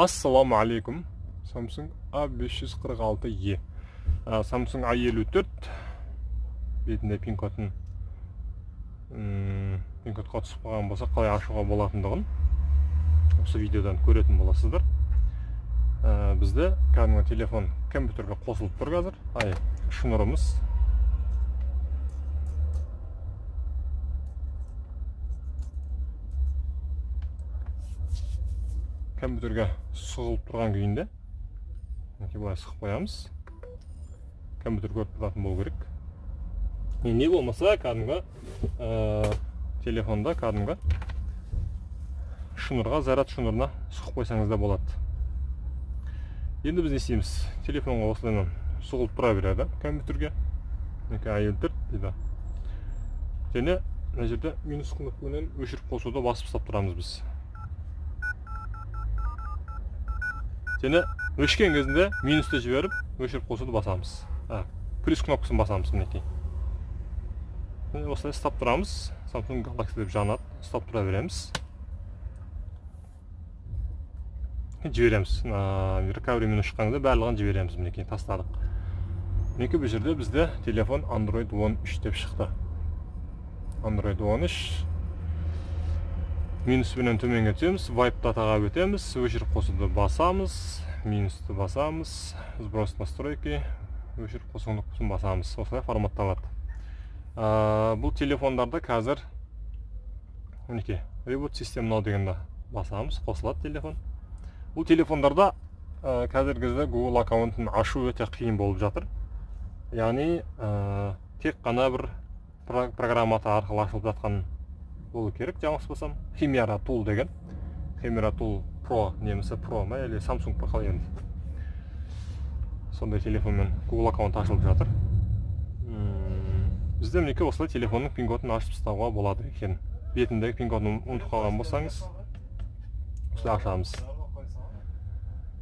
Assalamu alaikum. Samsung A546E. Samsung A54 бетінде пин кодқа түсіп қалған болса, қалай ашуға болатындығын осы видеодан көретін боласыздар. Бізде кәдімгі телефон компьютерге қосылып тұр қазір. Шнурымыз. Компьютерге сұғылып тұрған күйінде былай сұқып қоямыз. Компьютер көріп тұратын болу керек. Не болмаса кәдімгі телефонда кәдімгі шнурға, заряд шнурына сұқып қойсаңыз да болады. Енді біз не істейміз? Телефонға осылайынан сұғылып тұра береді компьютерге. A54 дейді. Және мына жерде минус кнопкамен өшіріп қосуды басып ұстап тұрамыз біз. Және өшкен кезінде минусты жіберіп, өшіріп қосуды басамыз. Плюс кнопкасын басамыз мінекей. Осылай ұстап тұрамыз. Samsung Galaxy деп жанады. Ұстап тұра береміз. Жібереміз. Recoveryмен шыққанда барлығын жібереміз мінекей, тастадық. Мінекей бұл жерде бізде телефон Android 13 деп шықты. Android 13 минуспенен төменге түсеміз, Wipe Dataға өтеміз, өшіріп қосуды басамыз, минусты басамыз, сброс настройки, өшіріп қосу кнопкасын басамыз. Осылай форматталады. Бұл телефондарда қазір Reboot System Now дегенде басамыз, қосылады телефон. Бұл телефондарда қазіргі кезде Google аккаунтын ашу өте қиын болып жатыр. Яғни тек қана бір программаты арқылы ашылып жатқан болу керек, жаңылыспасам. Chimera Tool деген. Chimera Tool Pro немесе Pro ма, әлі Samsung Pro қалай енді. Сондай телефонмен Google аккаунт ашылып жатыр. Бізде мінекей осылай телефонның пин кодын ашып тастауға болады екен. Бетіндегі пин кодын ұмытып қалған болсаңыз, осылай ашамыз.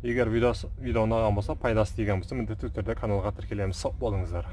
Егер видео ұнаған болса, пайдасы тиген болса, міндетті түрде каналға тіркелеміз. Сау болыңыздар.